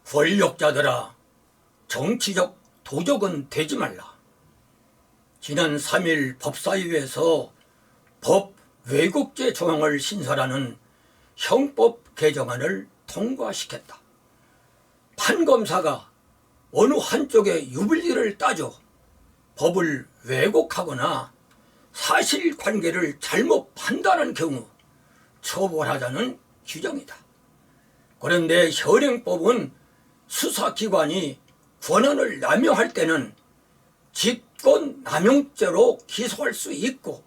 권력자들아, 정치적 도적은 되지 말라. 지난 3일 법사위에서 법 왜곡죄 조항을 신설하는 형법 개정안을 통과시켰다. 판검사가 어느 한쪽의 유불리를 따져 법을 왜곡하거나 사실관계를 잘못 판단한 경우 처벌하자는 규정이다. 그런데 현행법은 수사기관이 권한을 남용할 때는 직권남용죄로 기소할 수 있고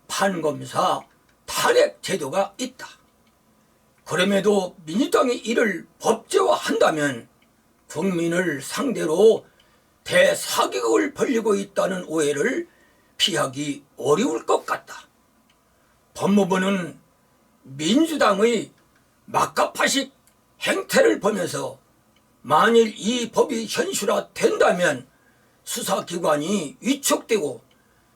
판검사 탄핵 제도가 있다. 그럼에도 민주당이 이를 법제화한다면 국민을 상대로 대사기극을 벌이고 있다는 오해를 피하기 어려울 것 같다. 법무부는 민주당의 막가파식 행태를 보면서 만일 이 법이 현실화된다면 수사기관이 위축되고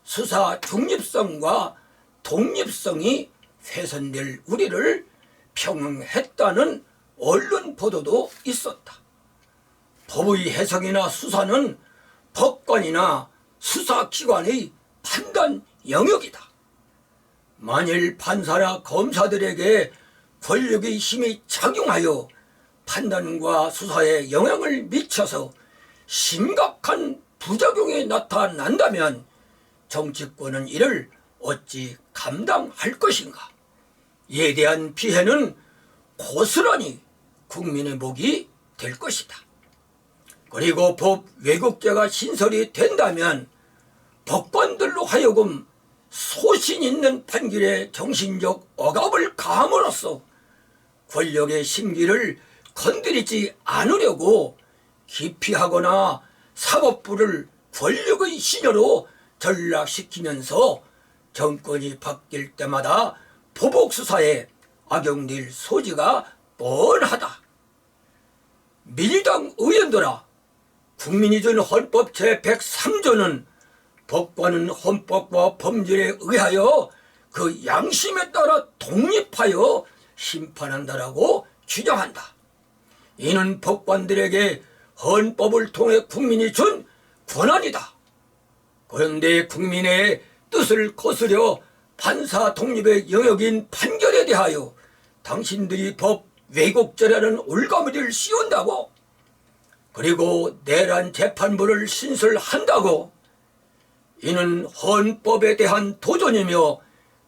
수사 중립성과 독립성이 훼손될 우려를 평응했다는 언론 보도도 있었다. 법의 해석이나 수사는 법관이나 수사기관의 판단 영역이다. 만일 판사나 검사들에게 권력의 힘이 작용하여 판단과 수사에 영향을 미쳐서 심각한 부작용이 나타난다면 정치권은 이를 어찌 감당할 것인가? 이에 대한 피해는 고스란히 국민의 몫이 될 것이다. 그리고 법 왜곡죄가 신설이 된다면 법관들로 하여금 소신 있는 판결에 정신적 억압을 가함으로써 권력의 심기를 건드리지 않으려고 기피하거나 사법부를 권력의 시녀로 전락시키면서 정권이 바뀔 때마다 보복수사에 악용될 소지가 뻔하다. 민주당 의원들아, 국민이 준 헌법 제103조는 법관은 헌법과 법률에 의하여 그 양심에 따라 독립하여 심판한다라고 규정한다. 이는 법관들에게 헌법을 통해 국민이 준 권한이다. 그런데 국민의 뜻을 거스려 판사 독립의 영역인 판결에 대하여 당신들이 법 왜곡죄라는 올가미를 씌운다고, 그리고 내란 재판부를 신설한다고, 이는 헌법에 대한 도전이며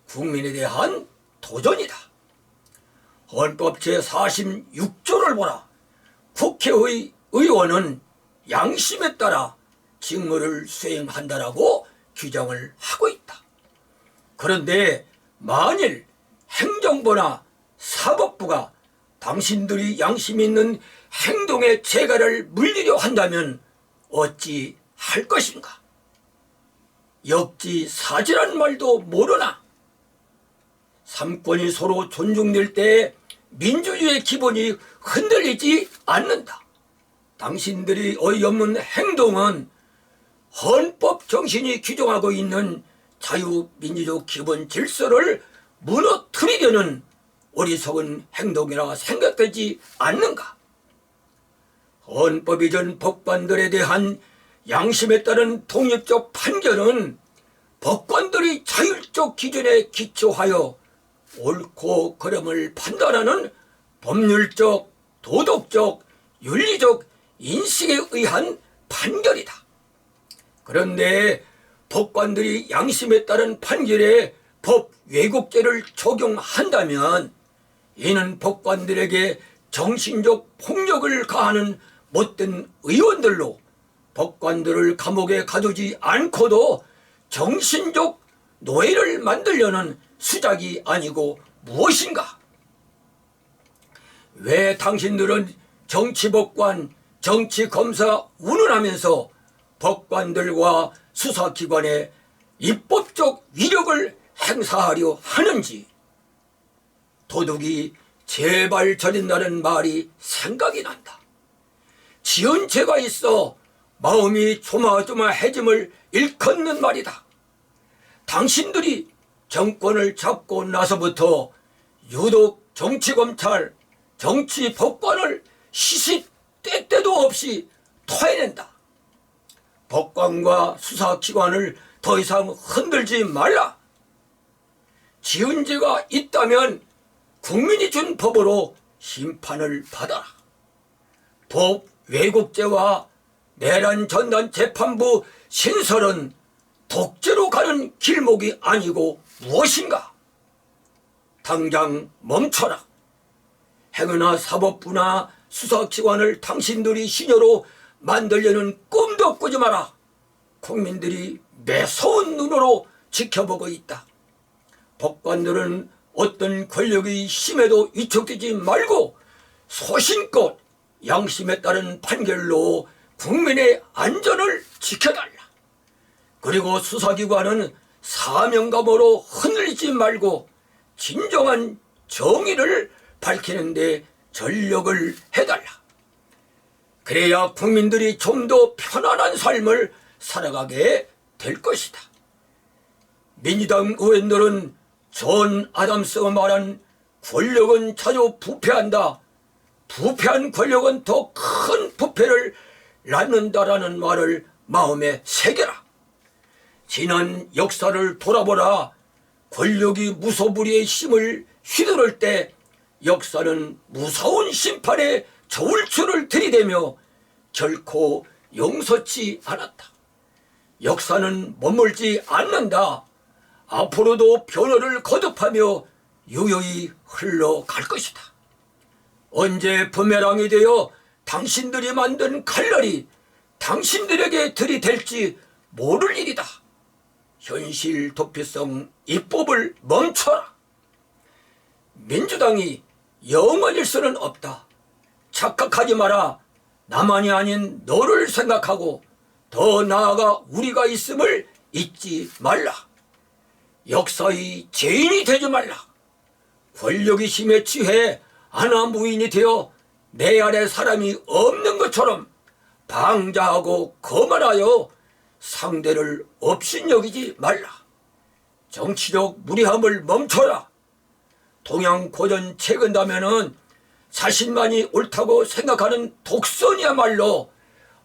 국민에 대한 도전이다. 헌법 제46조를 보라. 국회의 의원은 양심에 따라 직무를 수행한다라고 규정을 하고 있다. 그런데 만일 행정부나 사법부가 당신들이 양심 있는 행동의 재갈을 물리려 한다면 어찌 할 것인가? 역지사지란 말도 모르나? 삼권이 서로 존중될 때 민주주의의 기본이 흔들리지 않는다. 당신들이 어이없는 행동은 헌법 정신이 규정하고 있는 자유민주적 기본 질서를 무너뜨리려는 어리석은 행동이라 생각되지 않는가? 헌법이 준 법관들에 대한 양심에 따른 독립적 판결은 법관들의 자율적 기준에 기초하여 옳고 그름을 판단하는 법률적, 도덕적, 윤리적 인식에 의한 판결이다. 그런데 법관들이 양심에 따른 판결에 법 왜곡죄를 적용한다면 이는 법관들에게 정신적 폭력을 가하는 못된 의원들로 법관들을 감옥에 가두지 않고도 정신적 노예를 만들려는 수작이 아니고 무엇인가? 왜 당신들은 정치법관, 정치검사 운운하면서 법관들과 수사기관에 입법적 위력을 행사하려 하는지, 도둑이 제발 저린다는 말이 생각이 난다. 지은 죄가 있어 마음이 조마조마해짐을 일컫는 말이다. 당신들이 정권을 잡고 나서부터 유독 정치검찰, 정치법관을 시시 수도 없이 토해낸다. 법관과 수사기관을 더 이상 흔들지 말라. 지은 죄가 있다면 국민이 준 법으로 심판을 받아라. 법 왜곡죄와 내란 전단 재판부 신설은 독재로 가는 길목이 아니고 무엇인가? 당장 멈춰라. 행여나 사법부나 수사기관을 당신들이 시녀로 만들려는 꿈도 꾸지 마라. 국민들이 매서운 눈으로 지켜보고 있다. 법관들은 어떤 권력의 힘에도 위축되지 말고 소신껏 양심에 따른 판결로 국민의 안전을 지켜달라. 그리고 수사기관은 사명감으로 흔들리지 말고 진정한 정의를 밝히는 데 전력을 해달라. 그래야 국민들이 좀 더 편안한 삶을 살아가게 될 것이다. 민주당 의원들은 존 아담스가 말한 권력은 자주 부패한다. 부패한 권력은 더 큰 부패를 낳는다라는 말을 마음에 새겨라. 지난 역사를 돌아보라. 권력이 무소불위의 힘을 휘두를 때 역사는 무서운 심판의 저울추를 들이대며 결코 용서치 않았다. 역사는 머물지 않는다. 앞으로도 변화를 거듭하며 유유히 흘러갈 것이다. 언제 부메랑이 되어 당신들이 만든 칼날이 당신들에게 들이댈지 모를 일이다. 현실 도피성 입법을 멈춰라. 민주당이 영원일 수는 없다. 착각하지 마라. 나만이 아닌 너를 생각하고 더 나아가 우리가 있음을 잊지 말라. 역사의 죄인이 되지 말라. 권력의 힘에 취해 아나무인이 되어 내 아래 사람이 없는 것처럼 방자하고 거만하여 상대를 업신여기지 말라. 정치적 무리함을 멈춰라. 동양 고전 책은다면은 자신만이 옳다고 생각하는 독선이야말로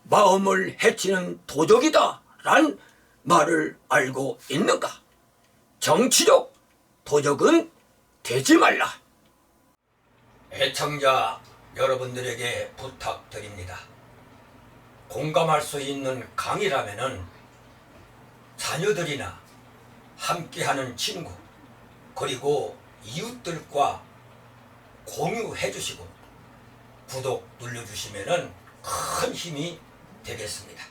마음을 해치는 도적이다 란 말을 알고 있는가? 정치적 도적은 되지 말라. 애청자 여러분들에게 부탁드립니다. 공감할 수 있는 강의라면은 자녀들이나 함께하는 친구 그리고 이웃들과 공유해 주시고 구독 눌러주시면은 큰 힘이 되겠습니다.